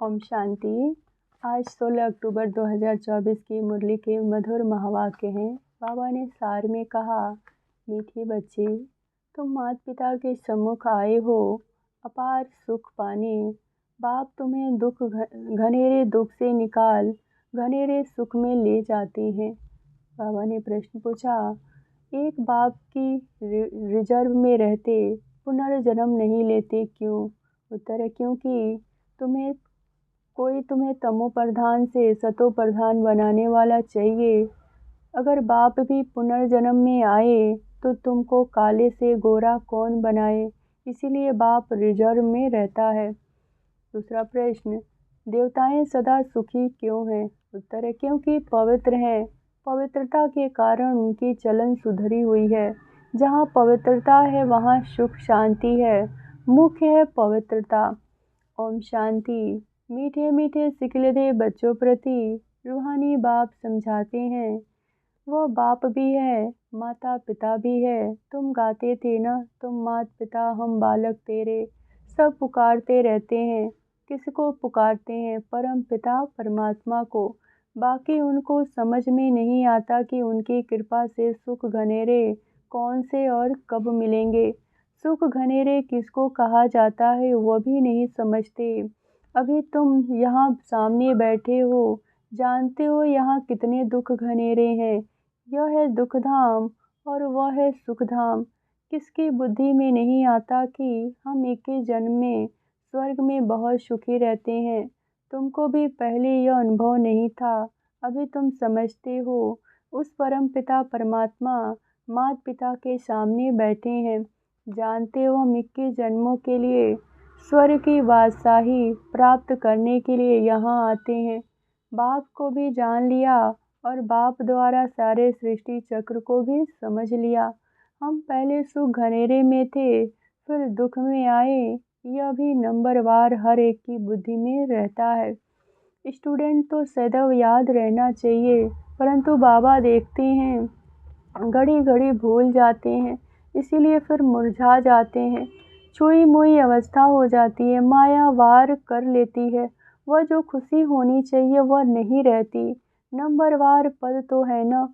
ओम शांति। आज 16 अक्टूबर 2024 की मुरली के मधुर महावाक्य हैं। बाबा ने सार में कहा, मीठी बच्ची, तुम माता पिता के सम्मुख आए हो अपार सुख पाने। बाप तुम्हें घनेरे दुख से निकाल घनेरे सुख में ले जाते हैं। बाबा ने प्रश्न पूछा, एक बाप की रिजर्व में रहते पुनर्जन्म नहीं लेते क्यों? उत्तर है, क्योंकि तुम्हें तमो प्रधान से सतो प्रधान बनाने वाला चाहिए। अगर बाप भी पुनर्जन्म में आए तो तुमको काले से गोरा कौन बनाए, इसीलिए बाप रिजर्व में रहता है। दूसरा प्रश्न, देवताएं सदा सुखी क्यों हैं? उत्तर है, क्योंकि पवित्र हैं। पवित्रता के कारण उनकी चलन सुधरी हुई है। जहाँ पवित्रता है वहाँ सुख शांति है। मुख्य है पवित्रता। ओम शांति। मीठे मीठे सिकलदे बच्चों प्रति रूहानी बाप समझाते हैं। वह बाप भी है, माता पिता भी है। तुम गाते थे ना, तुम माता पिता हम बालक तेरे। सब पुकारते रहते हैं। किसको पुकारते हैं? परम पिता परमात्मा को। बाकी उनको समझ में नहीं आता कि उनकी कृपा से सुख घनेरे कौन से और कब मिलेंगे। सुख घनेरे किसको कहा जाता है वह भी नहीं समझते। अभी तुम यहाँ सामने बैठे हो, जानते हो यहाँ कितने दुख घनेरे हैं। यह है दुखधाम और वह है सुखधाम। किसकी बुद्धि में नहीं आता कि हम एक ही जन्म में स्वर्ग में बहुत सुखी रहते हैं। तुमको भी पहले यह अनुभव नहीं था, अभी तुम समझते हो। उस परम पिता परमात्मा माता पिता के सामने बैठे हैं। जानते हो हम 21 जन्मों के लिए स्वर्ग की बादशाही प्राप्त करने के लिए यहाँ आते हैं। बाप को भी जान लिया और बाप द्वारा सारे सृष्टि चक्र को भी समझ लिया। हम पहले सुख घनेरे में थे, फिर दुख में आए। यह भी नंबरवार हर एक की बुद्धि में रहता है। स्टूडेंट तो सदैव याद रहना चाहिए, परंतु बाबा देखते हैं घड़ी घड़ी भूल जाते हैं, इसीलिए फिर मुरझा जाते हैं। छुई मुई अवस्था हो जाती है, माया वार कर लेती है। वह जो खुशी होनी चाहिए वह नहीं रहती। नंबरवार पद तो है न,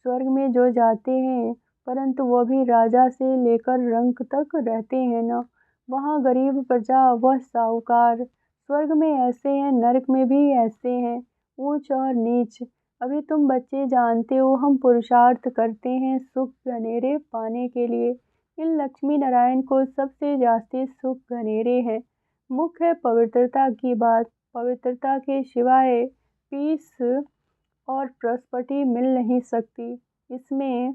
स्वर्ग में जो जाते हैं, परंतु वह भी राजा से लेकर रंक तक रहते हैं न। वहाँ गरीब प्रजा वह साहूकार। स्वर्ग में ऐसे हैं, नरक में भी ऐसे हैं, ऊंच और नीच। अभी तुम बच्चे जानते हो हम पुरुषार्थ करते हैं सुख घनेरे पाने के लिए। इन लक्ष्मी नारायण को सबसे जास्ती सुख घनेरे हैं। मुख्य है पवित्रता की बात। पवित्रता के सिवाय पीस और प्रॉस्पेरिटी मिल नहीं सकती। इसमें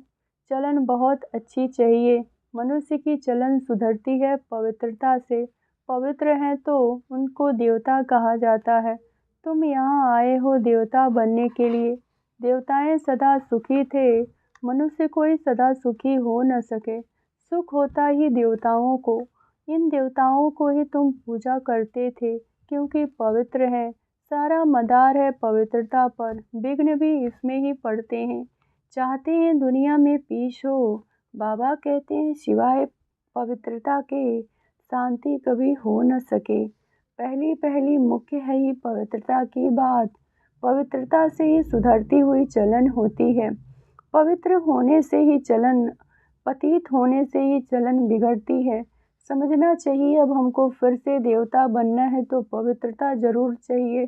चलन बहुत अच्छी चाहिए। मनुष्य की चलन सुधरती है पवित्रता से। पवित्र हैं तो उनको देवता कहा जाता है। तुम यहाँ आए हो देवता बनने के लिए। देवताएं सदा सुखी थे, मनुष्य कोई सदा सुखी हो न सके। सुख होता ही देवताओं को। इन देवताओं को ही तुम पूजा करते थे क्योंकि पवित्र हैं। सारा मदार है पवित्रता पर, विघ्न भी इसमें ही पड़ते हैं। चाहते हैं दुनिया में पीस हो। बाबा कहते हैं सिवाय पवित्रता के शांति कभी हो न सके। पहली पहली मुख्य है ही पवित्रता की बात। पवित्रता से ही सुधरती हुई चलन होती है। पवित्र होने से ही चलन, पतित होने से ही चलन बिगड़ती है। समझना चाहिए अब हमको फिर से देवता बनना है तो पवित्रता जरूर चाहिए।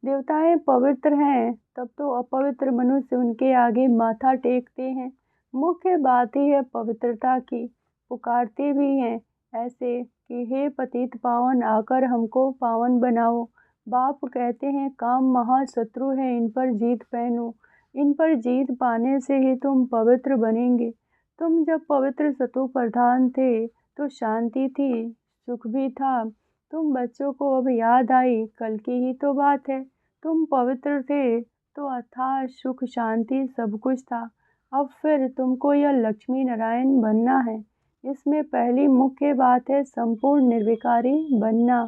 देवताएं पवित्र हैं तब तो अपवित्र मनुष्य उनके आगे माथा टेकते हैं। मुख्य बात ही है पवित्रता की। पुकारते भी हैं ऐसे कि हे पतित पावन आकर हमको पावन बनाओ। बाप कहते हैं काम महाशत्रु है, इन पर जीत पहनो। इन पर जीत पाने से ही तुम पवित्र बनेंगे। तुम जब पवित्र सतो प्रधान थे तो शांति थी, सुख भी था। तुम बच्चों को अब याद आई, कल की ही तो बात है। तुम पवित्र थे तो अथाह सुख शांति सब कुछ था। अब फिर तुमको यह लक्ष्मी नारायण बनना है। इसमें पहली मुख्य बात है संपूर्ण निर्विकारी बनना।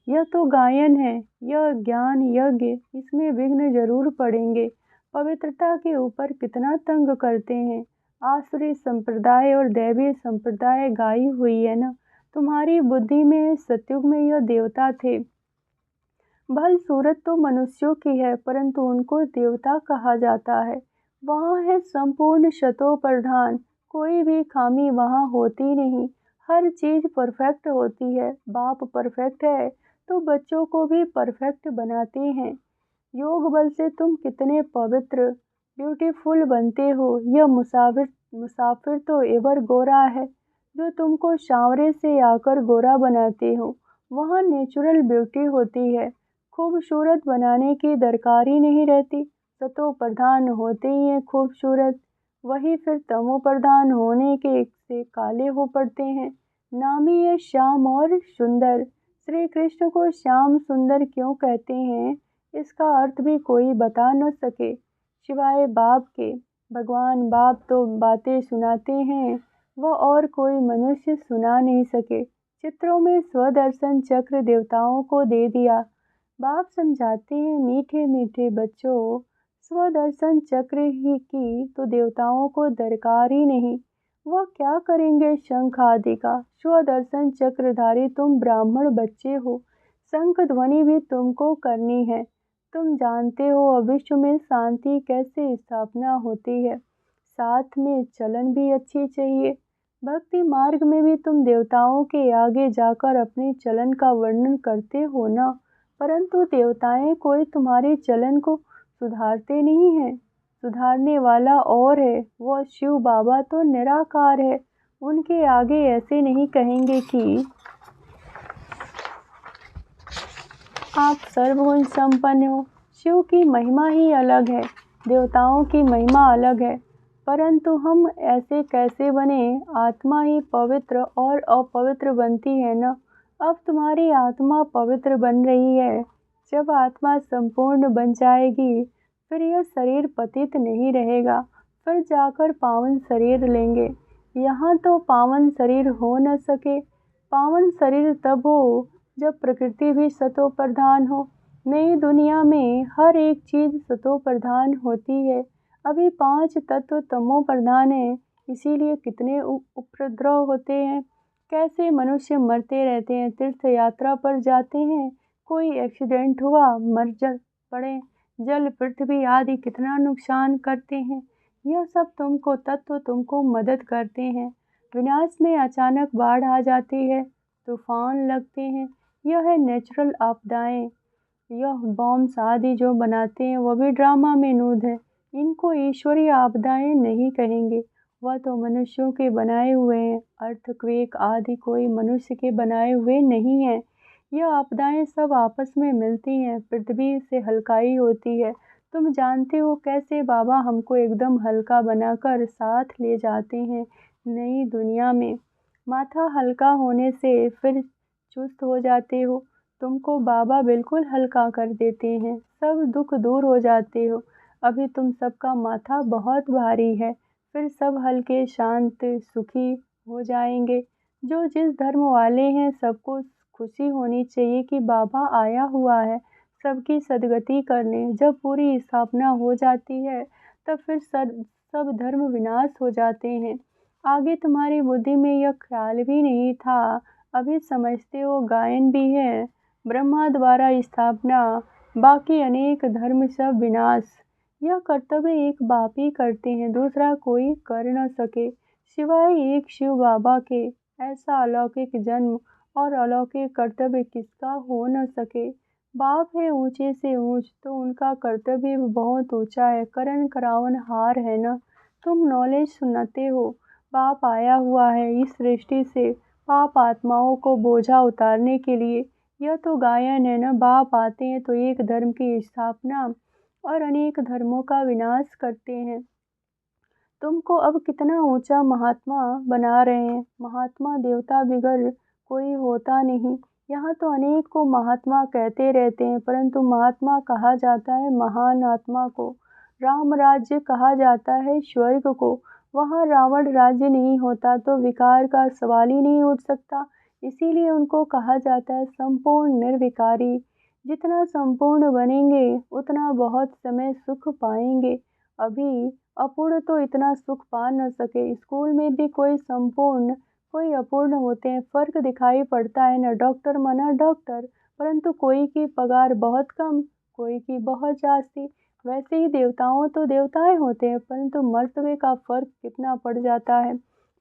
यह तो गायन है, यह ज्ञान यज्ञ, इसमें विघ्न जरूर पड़ेंगे। पवित्रता के ऊपर कितना तंग करते हैं। आसुरी संप्रदाय और दैवी संप्रदाय गाई हुई है ना। तुम्हारी बुद्धि में सतयुग में यह देवता थे, भल सूरत तो मनुष्यों की है, परंतु उनको देवता कहा जाता है। वहाँ है संपूर्ण शतो प्रधान, कोई भी खामी वहाँ होती नहीं, हर चीज़ परफेक्ट होती है। बाप परफेक्ट है तो बच्चों को भी परफेक्ट बनाते हैं। योग बल से तुम कितने पवित्र ब्यूटीफुल बनते हो। यह मुसाफिर मुसाफिर तो एवर गोरा है, जो तुमको शावरे से आकर गोरा बनाते हो। वहाँ नेचुरल ब्यूटी होती है, खूबसूरत बनाने की दरकार ही नहीं रहती। सतो प्रधान होते ही हैं खूबसूरत, वही फिर तमो प्रधान होने के से काले हो पड़ते हैं। नाम ही है श्याम और सुंदर। श्री कृष्ण को श्याम सुंदर क्यों कहते हैं, इसका अर्थ भी कोई बता न सके सिवाय बाप के। भगवान बाप तो बातें सुनाते हैं, वह और कोई मनुष्य सुना नहीं सके। चित्रों में स्वदर्शन चक्र देवताओं को दे दिया। बाप समझाते हैं, मीठे मीठे बच्चों, स्वदर्शन चक्र ही की तो देवताओं को दरकार ही नहीं। वह क्या करेंगे शंख आदि का। स्वदर्शन चक्रधारी तुम ब्राह्मण बच्चे हो, शंख ध्वनि भी तुमको करनी है। तुम जानते हो विश्व में शांति कैसे स्थापना होती है, साथ में चलन भी अच्छी चाहिए। भक्ति मार्ग में भी तुम देवताओं के आगे जाकर अपने चलन का वर्णन करते हो ना, परंतु देवताएं कोई तुम्हारे चलन को सुधारते नहीं हैं। सुधारने वाला और है, वो शिव बाबा तो निराकार है। उनके आगे ऐसे नहीं कहेंगे कि आप सर्वगुण संपन्न हो। शिव की महिमा ही अलग है, देवताओं की महिमा अलग है, परंतु हम ऐसे कैसे बने। आत्मा ही पवित्र और अपवित्र बनती है न। अब तुम्हारी आत्मा पवित्र बन रही है, जब आत्मा संपूर्ण बन जाएगी फिर यह शरीर पतित नहीं रहेगा, फिर जाकर पावन शरीर लेंगे। यहाँ तो पावन शरीर हो न सके। पावन शरीर तब हो जब प्रकृति भी सतो प्रधान हो। नई दुनिया में हर एक चीज़ सतो प्रधान होती है। अभी 5 तत्व तमो प्रधान है, इसीलिए कितने उपद्रव होते हैं। कैसे मनुष्य मरते रहते हैं, तीर्थ यात्रा पर जाते हैं, कोई एक्सीडेंट हुआ मर जल पड़े, जल पृथ्वी आदि कितना नुकसान करते हैं। यह सब तुमको तत्व तुमको मदद करते हैं। विनाश में अचानक बाढ़ आ जाती है, तूफान लगते हैं, यह है नेचुरल आपदाएं। यह बॉम्ब्स आदि जो बनाते हैं वह भी ड्रामा में नूद है। इनको ईश्वरीय आपदाएं नहीं कहेंगे, वह तो मनुष्यों के बनाए हुए हैं। अर्थक्वेक आदि कोई मनुष्य के बनाए हुए नहीं हैं। यह आपदाएं सब आपस में मिलती हैं, पृथ्वी से हल्काई होती है। तुम जानते हो कैसे बाबा हमको एकदम हल्का बनाकर साथ ले जाते हैं नई दुनिया में। माथा हल्का होने से फिर चुस्त हो जाते हो। तुमको बाबा बिल्कुल हल्का कर देते हैं, सब दुख दूर हो जाते हो। अभी तुम सबका माथा बहुत भारी है, फिर सब हल्के शांत सुखी हो जाएंगे। जो जिस धर्म वाले हैं सबको खुशी होनी चाहिए कि बाबा आया हुआ है सबकी सदगति करने। जब पूरी स्थापना हो जाती है तब फिर सब धर्म विनाश हो जाते हैं। आगे तुम्हारी बुद्धि में यह ख्याल भी नहीं था, अभी समझते हो गायन भी है, ब्रह्मा द्वारा स्थापना, बाकी अनेक धर्म सब विनाश। यह कर्तव्य एक बाप ही करते हैं, दूसरा कोई कर न सके सिवाय एक शिव बाबा के। ऐसा अलौकिक जन्म और अलौकिक कर्तव्य किसका हो न सके। बाप है ऊंचे से ऊंच तो उनका कर्तव्य भी बहुत ऊंचा है, करण करावन हार है न। तुम नॉलेज सुनाते हो, बाप आया हुआ है इस सृष्टि से पाप आत्माओं को बोझा उतारने के लिए। यह तो गायन है न। बाप आते हैं तो एक धर्म की स्थापना और अनेक धर्मों का विनाश करते हैं। तुमको अब कितना ऊंचा महात्मा बना रहे हैं। महात्मा देवता बिगर कोई होता नहीं। यहाँ तो अनेक को महात्मा कहते रहते हैं, परंतु महात्मा कहा जाता है महान आत्मा को। राम राज्य कहा जाता है स्वर्ग को। वहाँ रावण राज्य नहीं होता तो विकार का सवाल ही नहीं उठ सकता, इसीलिए उनको कहा जाता है संपूर्ण निर्विकारी। जितना संपूर्ण बनेंगे उतना बहुत समय सुख पाएंगे। अभी अपूर्ण तो इतना सुख पा न सके। स्कूल में भी कोई संपूर्ण कोई अपूर्ण होते हैं, फर्क दिखाई पड़ता है न। डॉक्टर मना डॉक्टर, परंतु कोई की पगार बहुत कम, कोई की बहुत जास्ती। वैसे ही देवताओं तो देवताएं होते हैं, परंतु मर्तबे का फ़र्क कितना पड़ जाता है।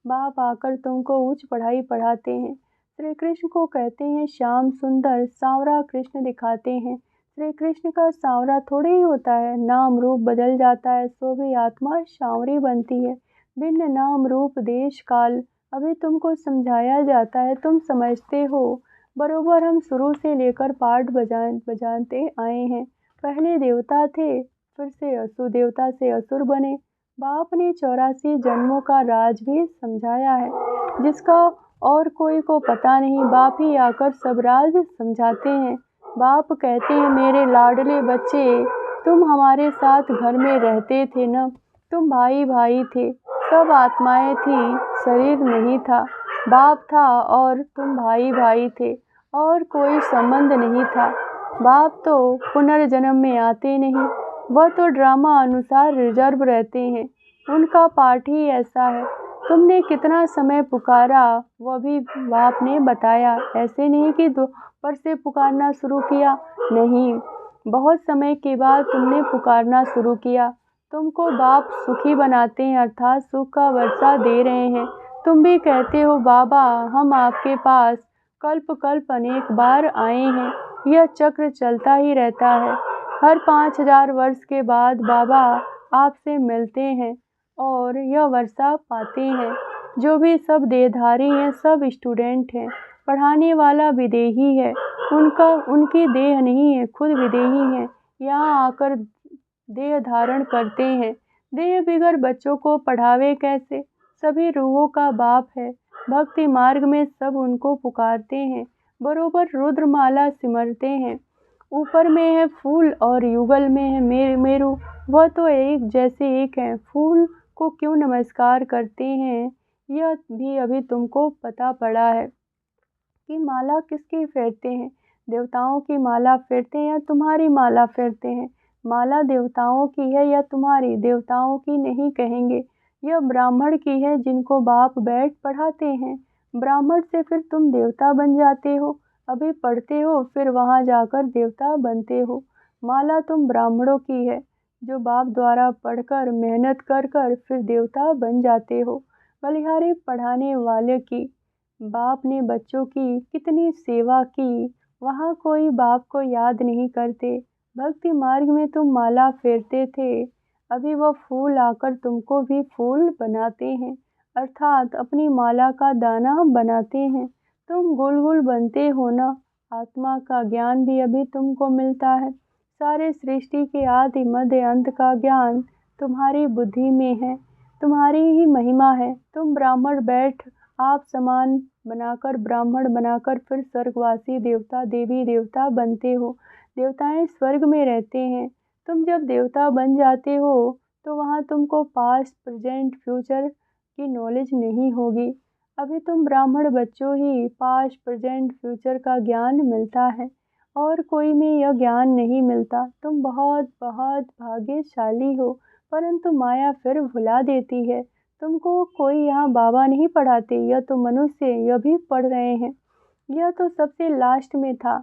बाप आकर तुमको उच्च पढ़ाई पढ़ाते हैं। श्री कृष्ण को कहते हैं श्याम सुंदर, सांवरा कृष्ण दिखाते हैं। श्री कृष्ण का सांवरा थोड़े ही होता है, नाम रूप बदल जाता है, सो भी आत्मा सांवरी बनती है। भिन्न नाम रूप देश काल अभी तुमको समझाया जाता है, तुम समझते हो। बरोबर हम शुरू से लेकर पाठ बजाते आए हैं। पहले देवता थे, फिर से असुर, देवता से असुर बने। बाप ने 84 जन्मों का राज भी समझाया है, जिसका और कोई को पता नहीं। बाप ही आकर सब राज समझाते हैं। बाप कहते हैं मेरे लाडले बच्चे, तुम हमारे साथ घर में रहते थे न, तुम भाई भाई थे, सब आत्माएं थी, शरीर नहीं था। बाप था और तुम भाई भाई थे, और कोई संबंध नहीं था। बाप तो पुनर्जन्म में आते नहीं, वह तो ड्रामा अनुसार रिजर्व रहते हैं। उनका पाठ ही ऐसा है। तुमने कितना समय पुकारा वह भी बाप ने बताया। ऐसे नहीं कि दोपहर से पुकारना शुरू किया, नहीं, बहुत समय के बाद तुमने पुकारना शुरू किया। तुमको बाप सुखी बनाते हैं, अर्थात सुख का वर्षा दे रहे हैं। तुम भी कहते हो बाबा हम आपके पास कल्प कल्प अनेक बार आए हैं। यह चक्र चलता ही रहता है। हर 5000 वर्ष के बाद बाबा आपसे मिलते हैं और यह वर्षा पाते हैं। जो भी सब देहधारी हैं, सब स्टूडेंट हैं। पढ़ाने वाला विदेही है, उनकी देह नहीं है, खुद विदेही हैं। यहाँ आकर देह धारण करते हैं। देह बिगर बच्चों को पढ़ावे कैसे? सभी रूहों का बाप है। भक्ति मार्ग में सब उनको पुकारते हैं, बरोबर रुद्रमाला सिमरते हैं। ऊपर में है फूल और युगल में है मेरू, वह तो एक जैसे एक हैं। फूल को क्यों नमस्कार करते हैं, यह भी अभी तुमको पता पड़ा है कि माला किसकी फेरते हैं। देवताओं की माला फेरते हैं या तुम्हारी माला फेरते हैं। माला देवताओं की है या तुम्हारी, देवताओं की नहीं कहेंगे। यह ब्राह्मण की है जिनको बाप बैठ पढ़ाते हैं। ब्राह्मण से फिर तुम देवता बन जाते हो। अभी पढ़ते हो, फिर वहाँ जाकर देवता बनते हो। माला तुम ब्राह्मणों की है, जो बाप द्वारा पढ़कर मेहनत कर कर फिर देवता बन जाते हो। बलिहारी पढ़ाने वाले की, बाप ने बच्चों की कितनी सेवा की, वहाँ कोई बाप को याद नहीं करते। भक्ति मार्ग में तुम माला फेरते थे, अभी वह फूल आकर तुमको भी फूल बनाते हैं, अर्थात अपनी माला का दाना बनाते हैं। तुम गुलगुल बनते हो ना, आत्मा का ज्ञान भी अभी तुमको मिलता है। सारे सृष्टि के आदि मध्य अंत का ज्ञान तुम्हारी बुद्धि में है, तुम्हारी ही महिमा है। तुम ब्राह्मण बैठ आप समान बनाकर, ब्राह्मण बनाकर फिर स्वर्गवासी देवता देवी देवता बनते हो। देवताएं स्वर्ग में रहते हैं। तुम जब देवता बन जाते हो तो वहाँ तुमको पास्ट प्रेजेंट फ्यूचर की नॉलेज नहीं होगी। अभी तुम ब्राह्मण बच्चों ही पास्ट प्रेजेंट फ्यूचर का ज्ञान मिलता है, और कोई में यह ज्ञान नहीं मिलता। तुम बहुत बहुत भाग्यशाली हो, परंतु माया फिर भुला देती है। तुमको कोई यहाँ बाबा नहीं पढ़ाते, यह तो मनुष्य यह भी पढ़ रहे हैं। यह तो सबसे लास्ट में था,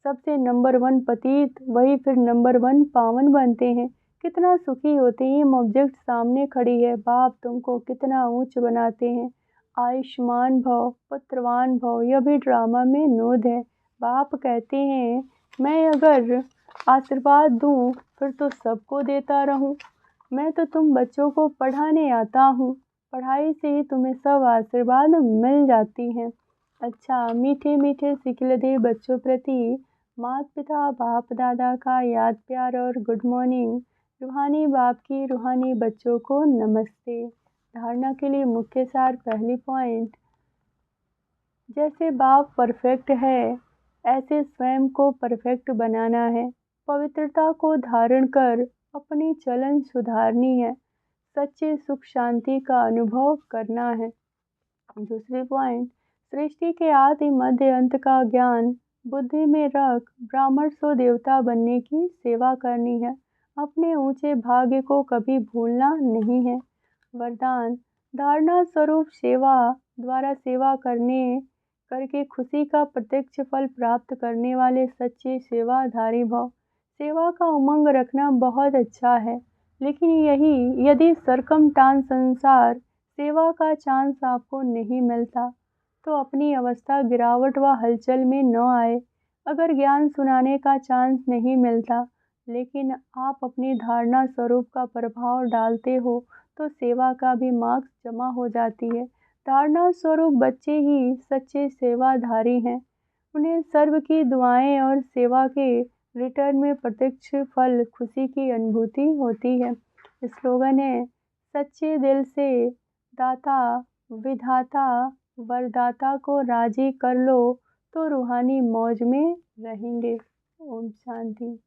सबसे नंबर 1 पतित, वही फिर नंबर 1 पावन बनते हैं। कितना सुखी होते हैं। ऑब्जेक्ट सामने खड़ी है, बाप तुमको कितना ऊंच बनाते हैं। आयुष्मान भव, पुत्रवान भव, यह भी ड्रामा में नोद है। बाप कहते हैं मैं अगर आशीर्वाद दूँ फिर तो सबको देता रहूँ। मैं तो तुम बच्चों को पढ़ाने आता हूँ, पढ़ाई से ही तुम्हें सब आशीर्वाद मिल जाती हैं। अच्छा, मीठे मीठे सिखलदे बच्चों प्रति माता पिता बाप दादा का याद प्यार और गुड मॉर्निंग। रूहानी बाप की रूहानी बच्चों को नमस्ते। धारणा के लिए मुख्य सार, पहली पॉइंट, जैसे बाप परफेक्ट है ऐसे स्वयं को परफेक्ट बनाना है। पवित्रता को धारण कर अपनी चलन सुधारनी है। सच्चे सुख शांति का अनुभव करना है। दूसरी पॉइंट, सृष्टि के आदि मध्य अंत का ज्ञान बुद्धि में रख ब्राह्मण सो देवता बनने की सेवा करनी है। अपने ऊंचे भाग्य को कभी भूलना नहीं है। वरदान, धारणा स्वरूप सेवा द्वारा सेवा करके खुशी का प्रत्यक्ष फल प्राप्त करने वाले सच्चे सेवाधारी भव। सेवा का उमंग रखना बहुत अच्छा है, लेकिन यही यदि सरकमस्टांस अनुसार सेवा का चांस आपको नहीं मिलता तो अपनी अवस्था गिरावट व हलचल में न आए। अगर ज्ञान सुनाने का चांस नहीं मिलता लेकिन आप अपनी धारणा स्वरूप का प्रभाव डालते हो तो सेवा का भी मार्क्स जमा हो जाती है। धारणा स्वरूप बच्चे ही सच्चे सेवाधारी हैं। उन्हें सर्व की दुआएं और सेवा के रिटर्न में प्रत्यक्ष फल खुशी की अनुभूति होती है। स्लोगन है, सच्चे दिल से दाता विधाता वरदाता को राजी कर लो तो रूहानी मौज में रहेंगे। ओम शांति।